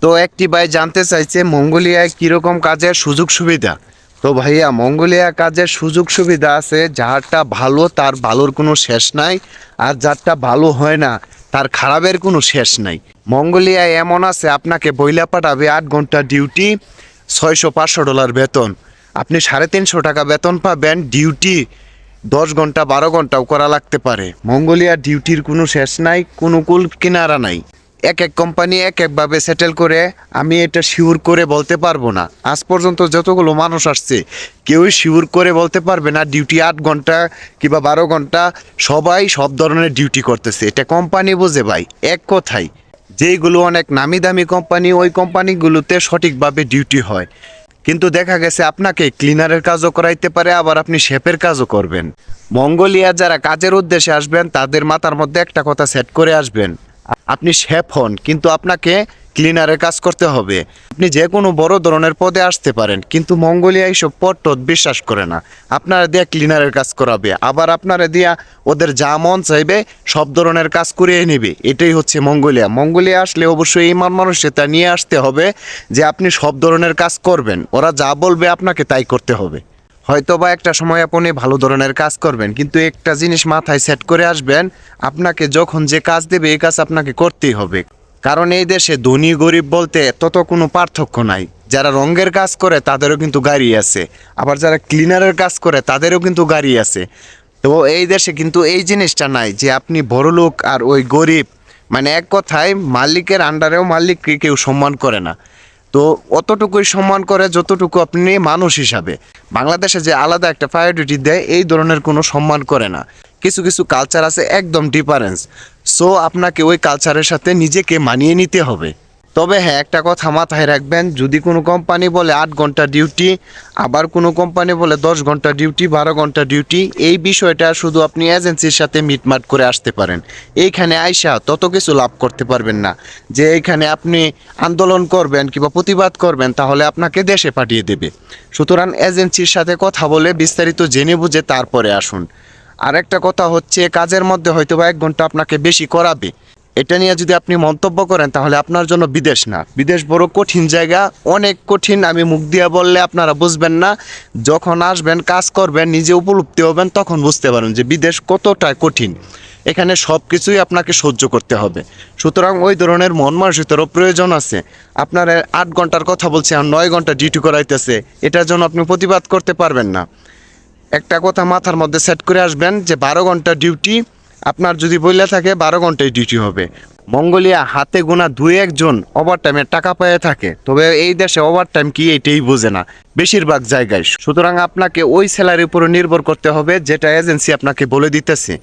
তো একটি ভাই জানতে চাইছে মঙ্গোলিয়ায় কিরকম কাজের সুযোগ সুবিধা। তো ভাইয়া, মঙ্গোলিয়া কাজের সুযোগ সুবিধা আছে, যারটা ভালো তার ভালোর কোনো শেষ নাই, আর যারটা ভালো হয় না তার খারাপের কোনো শেষ নাই। মঙ্গোলিয়ায় এমন আছে, আপনাকে বইলা পাঠাবে 8 ঘন্টা ডিউটি, $600-500 বেতন। আপনি 350 টাকা বেতন পাবেন, ডিউটি 10 ঘন্টা 12 ঘন্টাও করা লাগতে পারে। মঙ্গোলিয়ার ডিউটির কোনো শেষ নাই, কোনো কুল কিনারা নাই। এক এক কোম্পানি এক একভাবে সেটেল করে, আমি এটা শিওর করে বলতে পারবো না। আজ পর্যন্ত যতগুলো মানুষ আসছে কেউই শিওর করে বলতে পারবে না ডিউটি 8 ঘন্টা কিংবা 12 ঘন্টা। সবাই সব ধরনের ডিউটি করতেছে, এটা কোম্পানি বোঝে ভাই। এক কথায়, যেইগুলো অনেক নামি দামি কোম্পানি, ওই কোম্পানিগুলোতে সঠিকভাবে ডিউটি হয়। কিন্তু দেখা গেছে আপনাকে ক্লিনারের কাজও করাইতে পারে, আবার আপনি শেফের কাজও করবেন। মঙ্গোলিয়া যারা কাজের উদ্দেশ্যে আসবেন তাদের মাথার মধ্যে একটা কথা সেট করে আসবেন, আপনি শেফ হন কিন্তু আপনাকে ক্লিনারের কাজ করতে হবে। আপনি যে কোনো বড় ধরনের পদে আসতে পারেন, কিন্তু মঙ্গোলিয়া এইসব পদ টদ বিশ্বাস করে না। আপনারা দিয়া ক্লিনারের কাজ করাবে, আবার আপনারা দিয়া ওদের যা মন চাইবে সব ধরনের কাজ করিয়ে নেবে। এটাই হচ্ছে মঙ্গোলিয়া। মঙ্গোলিয়া আসলে অবশ্যই এই মানসিকতা নিয়ে আসতে হবে যে আপনি সব ধরনের কাজ করবেন, ওরা যা বলবে আপনাকে তাই করতে হবে। হয়তো বা একটা সময় আপনি ভালো ধরনের কাজ করবেন, কিন্তু একটা জিনিস মাথায় সেট করে আসবেন, আপনাকে যখন যে কাজ দেবে এই কাজ আপনাকে করতেই হবে। কারণ এই দেশে ধনী গরিব বলতে তত কোনো পার্থক্য নাই। যারা রঙের কাজ করে তাদেরও কিন্তু গাড়ি আছে, আবার যারা ক্লিনারের কাজ করে তাদেরও কিন্তু গাড়ি আছে। তো এই দেশে কিন্তু এই জিনিসটা নাই যে আপনি বড় লোক আর ওই গরিব, মানে এক কথায় মালিকের আন্ডারেও মালিককে কেউ সম্মান করে না। তো অতটুকুই সম্মান করে যতটুকু আপনি মানুষ হিসাবে। বাংলাদেশে যে আলাদা একটা প্রায়োরিটি দেয়, এই ধরনের কোনো সম্মান করে না। কিছু কিছু কালচার আছে একদম ডিফারেন্স। সো আপনাকে ওই কালচারের সাথে নিজেকে মানিয়ে নিতে হবে। তবে হ্যাঁ, একটা কথা মাথায় রাখবেন, যদি কোনো কোম্পানি বলে 8 ঘন্টা ডিউটি, আবার কোনো কোম্পানি বলে 10 ঘন্টা ডিউটি, 12 ঘন্টা ডিউটি, এই বিষয়টা শুধু আপনি এজেন্সির সাথে মিটমাট করে আসতে পারেন। এইখানে আইসা তত কিছু লাভ করতে পারবেন না যে এইখানে আপনি আন্দোলন করবেন কিংবা প্রতিবাদ করবেন তাহলে আপনাকে দেশে পাঠিয়ে দেবে। সুতরাং এজেন্সির সাথে কথা বলে বিস্তারিত জেনে বুঝে তারপরে আসুন। আর একটা কথা হচ্ছে, কাজের মধ্যে হয়তো বা 1 ঘন্টা আপনাকে বেশি করাবে, এটা নিয়ে যদি আপনি মন্তব্য করেন তাহলে আপনার জন্য বিদেশ না, বিদেশ বড় কঠিন জায়গা, অনেক কঠিন। আমি মুখ দিয়ে বললে আপনারা বুঝবেন না, যখন আসবেন কাজ করবেন নিজে উপলব্ধি হবেন তখন বুঝতে পারেন যে বিদেশ কতটা কঠিন। এখানে সব কিছুই আপনাকে সহ্য করতে হবে। সুতরাং ওই ধরনের মন মানসিকতারও প্রয়োজন আছে। আপনার 8 ঘন্টার কথা বলছে আর 9 ঘন্টা ডিউটি করাইতেছে, এটার জন্য আপনি প্রতিবাদ করতে পারবেন না। একটা কথা মাথার মধ্যে সেট করে আসবেন যে 12 ঘন্টা ডিউটি, আপনার যদি বইলে থাকে 12 ঘন্টায় ডিউটি হবে। মঙ্গোলিয়া হাতে গোনা 2-1 জন ওভার টাইমের টাকা পেয়ে থাকে, তবে এই দেশে ওভার টাইম কি এটাই বোঝে না বেশিরভাগ জায়গায়। সুতরাং আপনাকে ওই স্যালারির উপরে নির্ভর করতে হবে যেটা এজেন্সি আপনাকে বলে দিতেছে।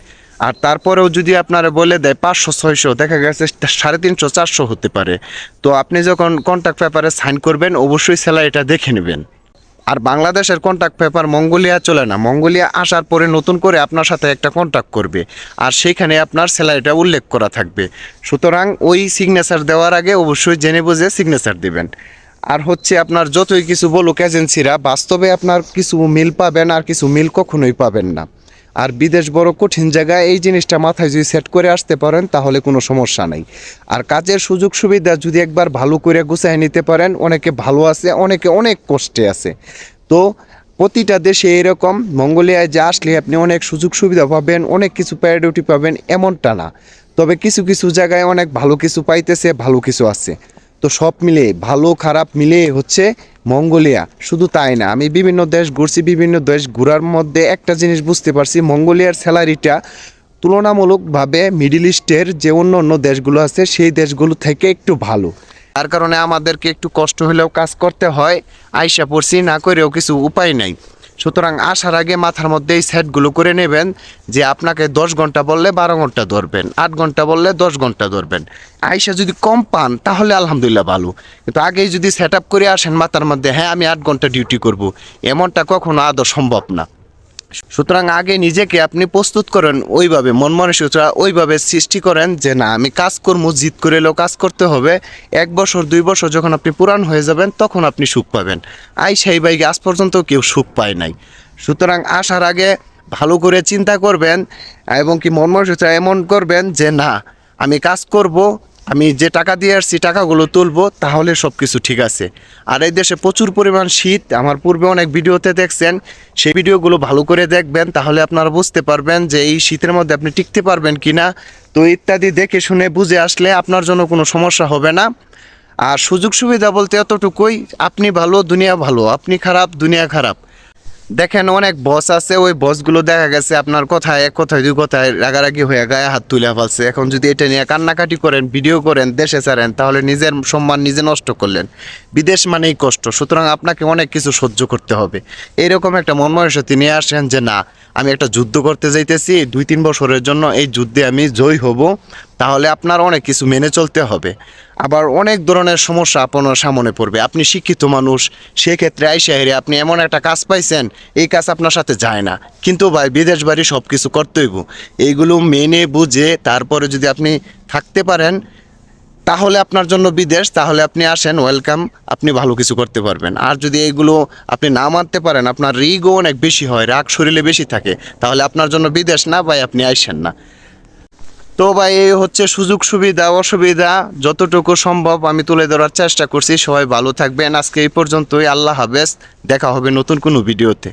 আর তারপরেও যদি আপনারা বলে দেয় 500-600, দেখা গেছে 350-400 হতে পারে। তো আপনি যখন কন্ট্রাক্ট পেপারে সাইন করবেন অবশ্যই স্যালারিটা দেখে নেবেন। আর বাংলাদেশের কন্ট্রাক্ট পেপার মঙ্গোলিয়া চলে না। মঙ্গোলিয়া আসার পরে নতুন করে আপনার সাথে একটা কন্ট্রাক্ট করবে, আর সেইখানে আপনার স্যালারিটা উল্লেখ করা থাকবে। সুতরাং ওই সিগনেচার দেওয়ার আগে অবশ্যই জেনে বুঝে সিগনেচার দিবেন। আর হচ্ছে, আপনার যতই কিছু বলুক এজেন্সিরা, বাস্তবে আপনার কিছু মিল পাবেন আর কিছু মিল কখনোই পাবেন না। আর বিদেশ বড় কঠিন জায়গায়, এই জিনিসটা মাথায় যদি সেট করে আসতে পারেন তাহলে কোনো সমস্যা নাই। আর কাজের সুযোগ সুবিধা যদি একবার ভালো করে গুছাই নিতে পারেন, অনেকে ভালো আছে, অনেকে অনেক কষ্টে আছে। তো প্রতিটা দেশে এরকম, মঙ্গোলিয়ায় যে আসলে আপনি অনেক সুযোগ সুবিধা পাবেন, অনেক কিছু প্রায়োরিটি পাবেন এমনটা না। তবে কিছু কিছু জায়গায় অনেক ভালো কিছু পাইতেছে, ভালো কিছু আছে। তো সব মিলে ভালো খারাপ মিলে হচ্ছে মঙ্গোলিয়া। শুধু তাই না, আমি বিভিন্ন দেশ ঘুরছি, বিভিন্ন দেশ ঘোরার মধ্যে একটা জিনিস বুঝতে পারছি, মঙ্গোলিয়ার স্যালারিটা তুলনামূলকভাবে মিডল ইস্টের যে অন্য অন্য দেশগুলো আছে সেই দেশগুলো থেকে একটু ভালো। তার কারণে আমাদেরকে একটু কষ্ট হলেও কাজ করতে হয়। আইসা পড়ছি, না করেও কিছু উপায় নাই। সুতরাং আসার আগে মাথার মধ্যে এই সেটগুলো করে নেবেন যে আপনাকে 10 ঘন্টা বললে 12 ঘন্টা ধরবেন, 8 ঘন্টা বললে 10 ঘন্টা ধরবেন। আইসা যদি কম পান তাহলে আলহামদুলিল্লাহ ভালো, কিন্তু আগেই যদি সেট আপ করে আসেন মাথার মধ্যে হ্যাঁ আমি 8 ঘন্টা ডিউটি করব, এমনটা কখনো আদৌ সম্ভব না। সুতরাং আগে নিজেকে আপনি প্রস্তুত করেন, ওইভাবে মন মানসিকতা ওইভাবে সৃষ্টি করেন যে না আমি কাজ করবো, জিদ করে এলেও কাজ করতে হবে। 1 বছর 2 বছর যখন আপনি পুরান হয়ে যাবেন তখন আপনি সুখ পাবেন। সেই বাইকে আজ পর্যন্ত কেউ সুখ পায় নাই। সুতরাং আসার আগে ভালো করে চিন্তা করবেন এবং কি মন মানসিকতা এমন করবেন যে না আমি কাজ করব, আমি যে টাকা দিয়ে আসছি টাকাগুলো তুলবো, তাহলে সব কিছু ঠিক আছে। আর এই দেশে প্রচুর পরিমাণ শীত, আমার পূর্বে অনেক ভিডিওতে দেখছেন, সেই ভিডিওগুলো ভালো করে দেখবেন, তাহলে আপনারা বুঝতে পারবেন যে এই শীতের মধ্যে আপনি টিকতে পারবেন কি না। তো ইত্যাদি দেখে শুনে বুঝে আসলে আপনার জন্য কোনো সমস্যা হবে না। আর সুযোগ সুবিধা বলতে এতটুকুই, আপনি ভালো দুনিয়া ভালো, আপনি খারাপ দুনিয়া খারাপ। দেখেন অনেক বস আছে, ওই বসগুলো দেখা গেছে আপনার কথায় এক কথায় দুই কথায় রাগারাগি হয়ে গায়ে হাত তুলে ফেলছে। এখন যদি এটা নিয়ে কান্নাকাটি করেন, ভিডিও করেন, দেশে ছাড়েন, তাহলে নিজের সম্মান নিজে নষ্ট করলেন। বিদেশ মানেই কষ্ট, সুতরাং আপনাকে অনেক কিছু সহ্য করতে হবে। এইরকম একটা মন মানসিকতা নিয়ে আসেন যে না, আমি একটা যুদ্ধ করতে যাইতেছি 2-3 বছরের জন্য, এই যুদ্ধে আমি জয় হব, তাহলে আপনার অনেক কিছু মেনে চলতে হবে। আবার অনেক ধরনের সমস্যা আপনার সামনে পড়বে। আপনি শিক্ষিত মানুষ, সেক্ষেত্রে আইসা হেরে আপনি এমন একটা কাজ পাইছেন, এই কাজ আপনার সাথে যায় না, কিন্তু ভাই বিদেশ বাড়ি সব কিছু করতে হইব। এইগুলো মেনে বুঝে তারপরে যদি আপনি থাকতে পারেন, তাহলে আপনার জন্য বিদেশ, তাহলে আপনি আসেন, ওয়েলকাম, আপনি ভালো কিছু করতে পারবেন। আর যদি এইগুলো আপনি না মানতে পারেন, আপনার রিগও অনেক বেশি হয়, রাগ শরীরে বেশি থাকে, তাহলে আপনার জন্য বিদেশ না ভাই, আপনি আইসেন না। তো ভাই এই হচ্ছে সুযোগ সুবিধা অসুবিধা, যতটুকু সম্ভব আমি তুলে ধরার চেষ্টা করছি। সবাই ভালো থাকবেন, আজকে এই পর্যন্তই, আল্লাহ হাফেজ, দেখা হবে নতুন কোনো ভিডিওতে।